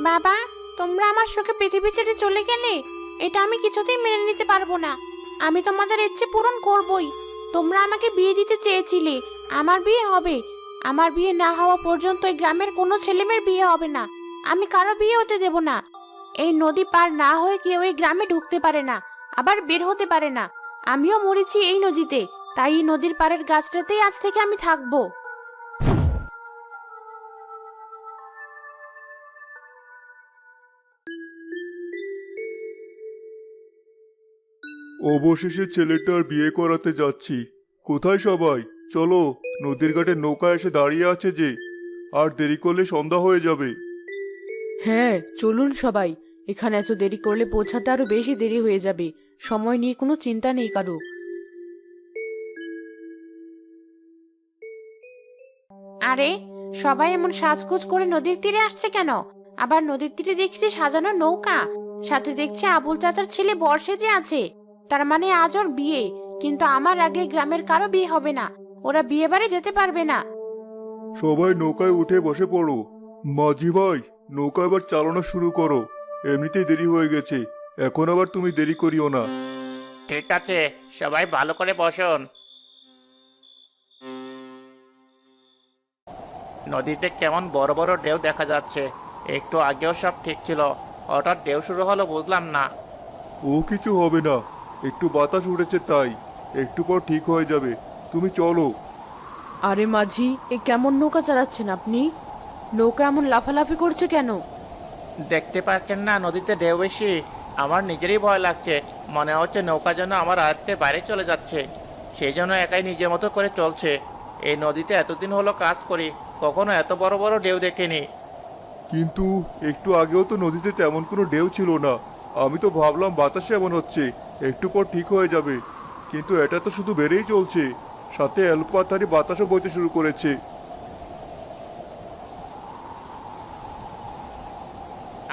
বাবা, তোমরা আমার শোকে পৃথিবী ছেড়ে চলে গেলে এটা আমি কিছুতেই মেনে নিতে পারবো না। আমি তোমাদের ইচ্ছে পূরণ করবই। তোমরা আমাকে বিয়ে দিতে চেয়েছিলে, আমার বিয়ে হবে। আমার বিয়ে না হওয়া পর্যন্ত এই গ্রামের কোনো ছেলেমেয়ের বিয়ে হবে না। আমি কারো বিয়ে হতে দেব না। এই নদী পার না হয়ে কেউ এই গ্রামে ঢুকতে পারে না, আবার বের হতে পারে না। আমিও মরেছি এই নদীতে, তাই এই নদীর পাড়ের গাছটাতেই আজ থেকে আমি থাকবো। অবশেষে ছেলেটার বিয়ে করাতে যাচ্ছি। কোথায় সবাই? চলো, নদীর ঘাটে নৌকা এসে দাঁড়িয়ে আছে যে, আর দেরি করলে সন্ধ্যা হয়ে যাবে। হ্যাঁ, চলুন সবাই। এখানে এত দেরি করলে পৌঁছাতে আরো বেশি দেরি হয়ে যাবে। সময় নিয়ে কোনো চিন্তা নেই কারো। আরে, সবাই এমন সাজগোজ করে নদীর তীরে আসছে কেন? আবার নদীর তীরে দেখছি সাজানো নৌকা, সাথে দেখছি আবুল চাচার ছেলে বর্ষে যে আছে। তার মানে আজ ওর বিয়ে, কিন্তু আমার আগে গ্রামের কারো বিয়ে হবে না। ওরা বিয়ে বাড়ি যেতে পারবে না। সবাই নৌকায় উঠে বসে পড়ো। মাঝি ভাই, নৌকা এবার চালানো শুরু করো। এমনিতেই দেরি হয়ে গেছে, এখন আবার তুমি দেরি করিও না। ঠিক আছে, সবাই ভালো করে বসুন। নদীতে কেমন বড় বড় ঢেউ দেখা যাচ্ছে। একটু আগেও সব ঠিক ছিল, হঠাৎ ঢেউ শুরু হলো বুঝলাম না। ও কিছু হবে না, একটু বাতাস উঠেছে তাই। একটু পর ঠিক হয়ে যাবে, তুমি চলো। আরে মাঝি, এ কেমন নৌকা চালাচ্ছেন আপনি? নৌকা এমন লাফালাফি করছে কেন? দেখতে পাচ্ছেন না নদীতে ঢেউ বেশি? আমার নিজেরই ভয় লাগছে। মনে হচ্ছে নৌকা যেন আমার আয়ত্তের বাইরে চলে যাচ্ছে। সেই জন্য একাই নিজের মতো করে চলছে। এই নদীতে এতদিন হলো কাজ করি, কখনো এত বড় বড় ঢেউ দেখিনি। কিন্তু একটু আগেও তো নদীতে তেমন কোনো ঢেউ ছিল না। আমি তো ভাবলাম বাতাসে এমন হচ্ছে, একটু পর ঠিক হয়ে যাবে। কিন্তু এটা তো শুধু বেড়েই চলছে, সাথে অল্পাতারি বাতাসও বইতে শুরু করেছে।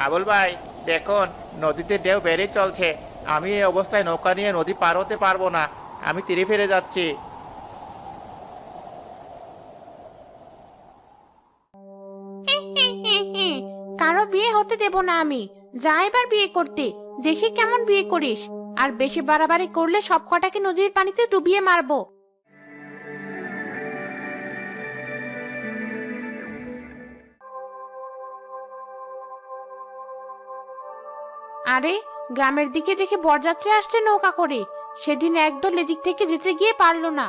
আবুল ভাই, দেখুন, নদীতে ঢেউ বেড়েই চলছে। আমি এই অবস্থায় নৌকা নিয়ে নদী পার হতে পারবো না। আমি তীরে ফিরে যাচ্ছি। কারো বিয়ে হতে দেব না আমি। যা এবার বিয়ে করতে, দেখি কেমন বিয়ে করিস। আর বেশি বাড়াবাড়ি করলে সব কটাকে নদীর পানিতে ডুবিয়ে মারবো। আরে, গ্রামের দিকে দেখে বরযাত্রী আসছে নৌকা করে। সেদিন একদল এদিক থেকে যেতে গিয়ে পারলো না।